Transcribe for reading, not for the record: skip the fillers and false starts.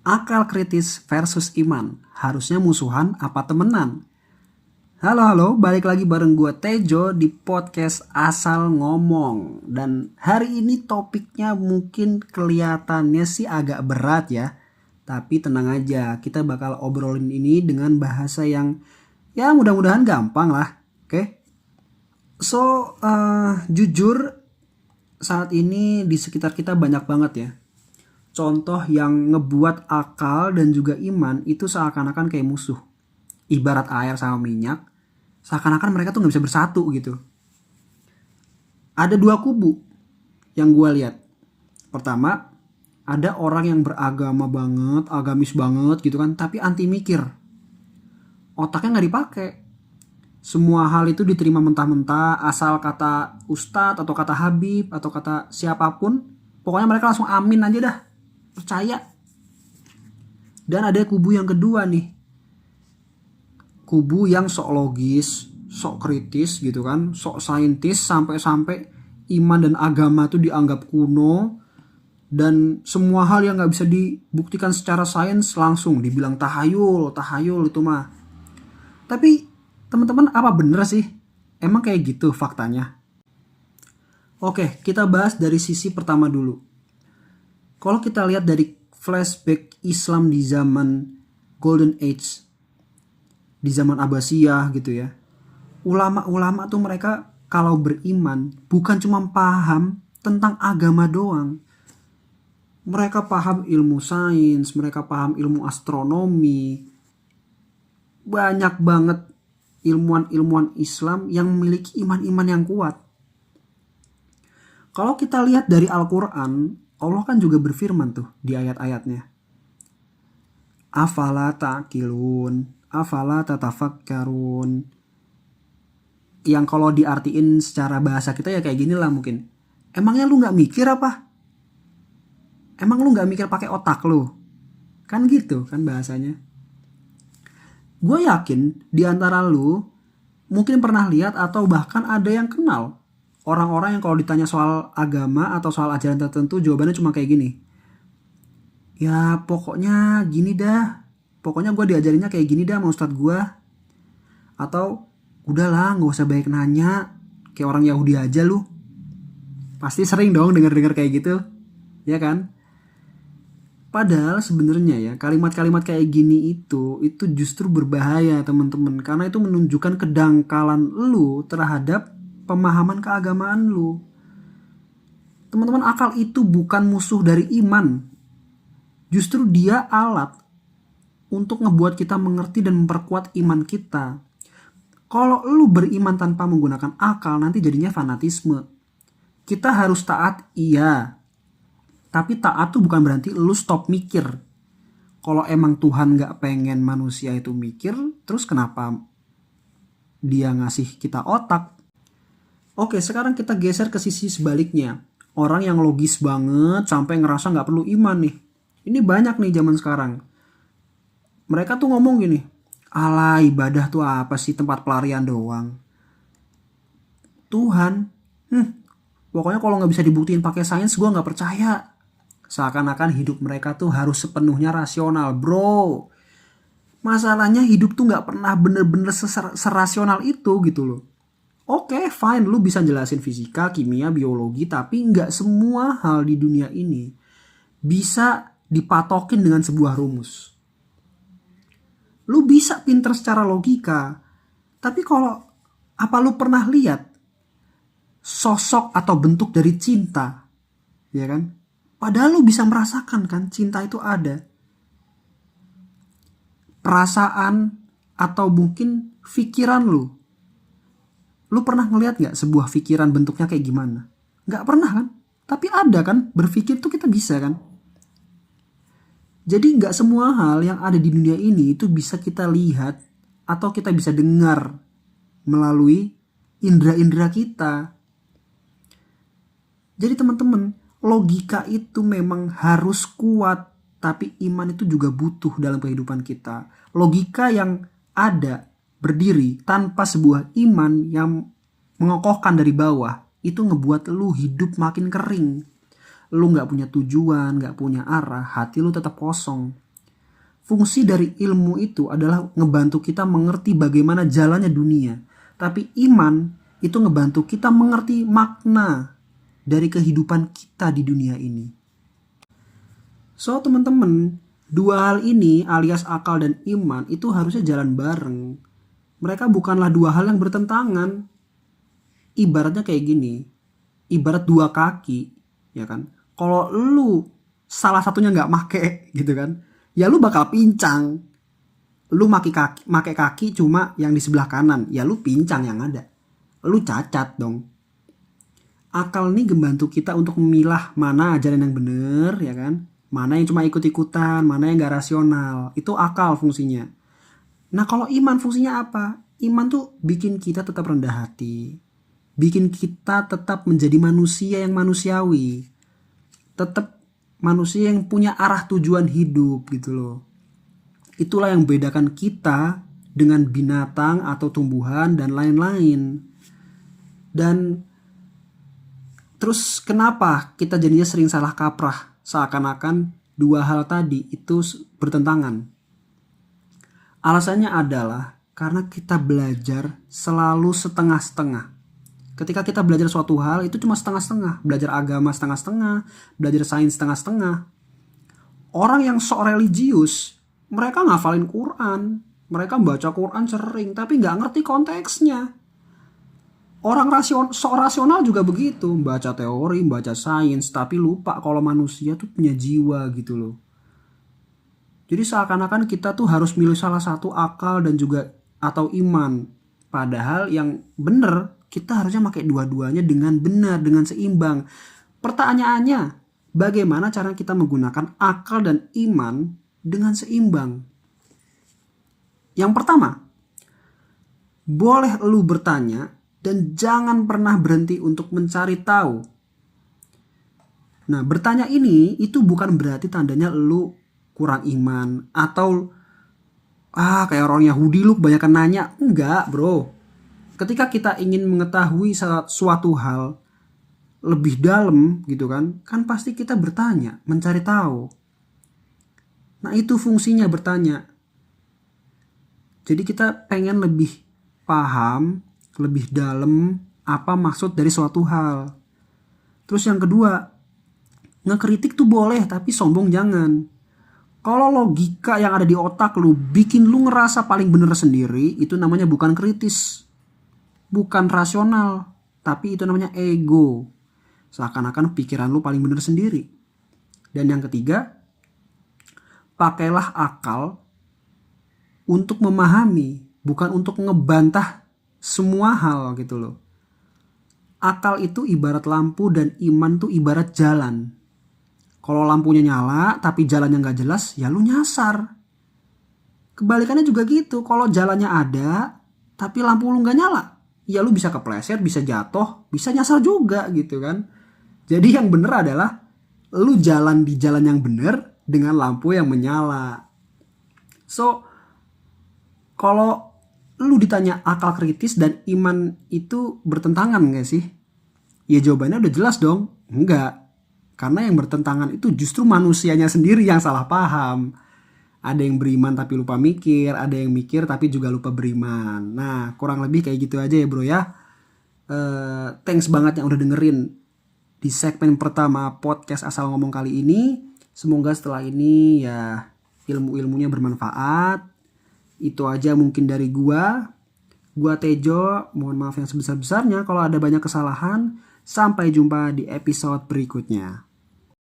Akal kritis versus iman. Harusnya musuhan apa temenan? Halo, balik lagi bareng gue Tejo di podcast Asal Ngomong. Dan hari ini topiknya mungkin kelihatannya sih agak berat ya. Tapi tenang aja, kita bakal obrolin ini dengan bahasa yang ya mudah-mudahan gampang lah. Oke? Jujur saat ini di sekitar kita banyak banget ya contoh yang ngebuat akal dan juga iman itu seakan-akan kayak musuh. Ibarat air sama minyak, seakan-akan mereka tuh gak bisa bersatu gitu. Ada dua kubu yang gue lihat. Pertama, ada orang yang beragama banget, agamis banget gitu kan, tapi anti mikir. Otaknya gak dipakai. Semua hal itu diterima mentah-mentah, asal kata ustadz atau kata habib atau kata siapapun, pokoknya mereka langsung amin aja dah. Percaya. Dan ada kubu yang kedua nih, kubu yang sok logis, sok kritis gitu kan, sok saintis, sampai-sampai iman dan agama tuh dianggap kuno, dan semua hal yang gak bisa dibuktikan secara sains langsung dibilang tahayul itu mah. Tapi teman-teman, apa bener sih emang kayak gitu faktanya? Oke, kita bahas dari sisi pertama dulu. Kalau kita lihat dari flashback Islam di zaman Golden Age, di zaman Abbasiyah gitu ya, ulama-ulama tuh mereka kalau beriman bukan cuma paham tentang agama doang. Mereka paham ilmu sains, mereka paham ilmu astronomi. Banyak banget ilmuwan-ilmuwan Islam yang memiliki iman-iman yang kuat. Kalau kita lihat dari Al-Quran, Allah kan juga berfirman tuh di ayat-ayatnya. Afala ta'qilun, afala tatafakkarun. Yang kalau diartiin secara bahasa kita ya kayak gini lah mungkin. Emangnya lu gak mikir apa? Emang lu gak mikir pakai otak lu? Kan gitu kan bahasanya. Gue yakin di antara lu mungkin pernah lihat atau bahkan ada yang kenal orang-orang yang kalau ditanya soal agama atau soal ajaran tertentu jawabannya cuma kayak gini. Ya pokoknya gini dah. Pokoknya gue diajarinnya kayak gini dah sama ustadz gue. Atau udahlah gak usah banyak nanya. Kayak orang Yahudi aja lu. Pasti sering dong denger-denger kayak gitu. Ya kan? Padahal sebenarnya ya kalimat-kalimat kayak gini itu justru berbahaya teman-teman. Karena itu menunjukkan kedangkalan lu terhadap pemahaman keagamaan lu. Teman-teman, akal itu bukan musuh dari iman. Justru dia alat untuk ngebuat kita mengerti dan memperkuat iman kita. Kalau lu beriman tanpa menggunakan akal, nanti jadinya fanatisme. Kita harus taat, iya. Tapi taat tuh bukan berarti lu stop mikir. Kalau emang Tuhan gak pengen manusia itu mikir, terus kenapa dia ngasih kita otak? Oke, sekarang kita geser ke sisi sebaliknya. Orang yang logis banget sampai ngerasa gak perlu iman nih. Ini banyak nih zaman sekarang. Mereka tuh ngomong gini, alah ibadah tuh apa sih, tempat pelarian doang. Tuhan, pokoknya kalau gak bisa dibuktiin pakai sains gue gak percaya. Seakan-akan hidup mereka tuh harus sepenuhnya rasional, bro. Masalahnya hidup tuh gak pernah bener-bener serasional itu gitu loh. Oke, fine, lu bisa jelasin fisika, kimia, biologi, tapi nggak semua hal di dunia ini bisa dipatokin dengan sebuah rumus. Lu bisa pinter secara logika, tapi apa lu pernah lihat sosok atau bentuk dari cinta, ya kan? Padahal lu bisa merasakan kan, cinta itu ada. Perasaan atau mungkin pikiran lu pernah ngeliat gak sebuah pikiran bentuknya kayak gimana? Gak pernah kan? Tapi ada kan? Berpikir tuh kita bisa kan? Jadi gak semua hal yang ada di dunia ini itu bisa kita lihat atau kita bisa dengar melalui indera-indera kita. Jadi teman-teman, logika itu memang harus kuat, tapi iman itu juga butuh dalam kehidupan kita. Logika yang ada berdiri tanpa sebuah iman yang mengokohkan dari bawah, itu ngebuat lu hidup makin kering. Lu gak punya tujuan, gak punya arah, hati lu tetap kosong. Fungsi dari ilmu itu adalah ngebantu kita mengerti bagaimana jalannya dunia. Tapi iman itu ngebantu kita mengerti makna dari kehidupan kita di dunia ini. So teman-teman, dua hal ini alias akal dan iman itu harusnya jalan bareng. Mereka bukanlah dua hal yang bertentangan. Ibaratnya kayak gini, ibarat dua kaki, ya kan? Kalau lu salah satunya nggak make gitu kan, ya lu bakal pincang. Lu make kaki cuma yang di sebelah kanan, ya lu pincang yang ada. Lu cacat dong. Akal nih membantu kita untuk memilah mana ajaran yang bener, ya kan? Mana yang cuma ikut-ikutan, mana yang gak rasional. Itu akal fungsinya. Nah kalau iman fungsinya apa? Iman tuh bikin kita tetap rendah hati. Bikin kita tetap menjadi manusia yang manusiawi. Tetap manusia yang punya arah tujuan hidup gitu loh. Itulah yang membedakan kita dengan binatang atau tumbuhan dan lain-lain. Dan terus kenapa kita jadinya sering salah kaprah? Seakan-akan dua hal tadi itu bertentangan. Alasannya adalah karena kita belajar selalu setengah-setengah. Ketika kita belajar suatu hal itu cuma setengah-setengah. Belajar agama setengah-setengah, belajar sains setengah-setengah. Orang yang sok religius, mereka ngafalin Quran, mereka baca Quran sering, tapi nggak ngerti konteksnya. Orang sok rasional juga begitu, baca teori, baca sains, tapi lupa kalau manusia tuh punya jiwa gitu loh. Jadi seakan-akan kita tuh harus milih salah satu, akal dan juga atau iman. Padahal yang bener kita harusnya pakai dua-duanya dengan benar, dengan seimbang. Pertanyaannya, bagaimana cara kita menggunakan akal dan iman dengan seimbang? Yang pertama, boleh lu bertanya dan jangan pernah berhenti untuk mencari tahu. Nah, bertanya ini itu bukan berarti tandanya lu kurang iman atau kayak orang Yahudi lu kebanyakan nanya. Enggak, bro. Ketika kita ingin mengetahui suatu hal lebih dalam gitu kan pasti kita bertanya, mencari tahu. Nah, itu fungsinya bertanya. Jadi kita pengen lebih paham, lebih dalam apa maksud dari suatu hal. Terus yang kedua, ngekritik tuh boleh tapi sombong jangan. Kalau logika yang ada di otak lu bikin lu ngerasa paling bener sendiri, itu namanya bukan kritis, bukan rasional, tapi itu namanya ego. Seakan-akan pikiran lu paling bener sendiri. Dan yang ketiga, pakailah akal untuk memahami, bukan untuk ngebantah semua hal gitu loh. Akal itu ibarat lampu dan iman tuh ibarat jalan. Kalau lampunya nyala tapi jalannya gak jelas, ya lu nyasar. Kebalikannya juga gitu. Kalau jalannya ada tapi lampu lu gak nyala, ya lu bisa kepleset, bisa jatuh, bisa nyasar juga gitu kan. Jadi yang bener adalah lu jalan di jalan yang bener dengan lampu yang menyala. So kalau lu ditanya akal kritis dan iman itu bertentangan gak sih? Ya jawabannya udah jelas dong. Enggak. Karena yang bertentangan itu justru manusianya sendiri yang salah paham. Ada yang beriman tapi lupa mikir, ada yang mikir tapi juga lupa beriman. Nah, kurang lebih kayak gitu aja ya bro ya. Thanks banget yang udah dengerin di segmen pertama podcast Asal Ngomong kali ini. Semoga setelah ini ya ilmu-ilmunya bermanfaat. Itu aja mungkin dari gua Tejo, mohon maaf yang sebesar-besarnya kalau ada banyak kesalahan. Sampai jumpa di episode berikutnya.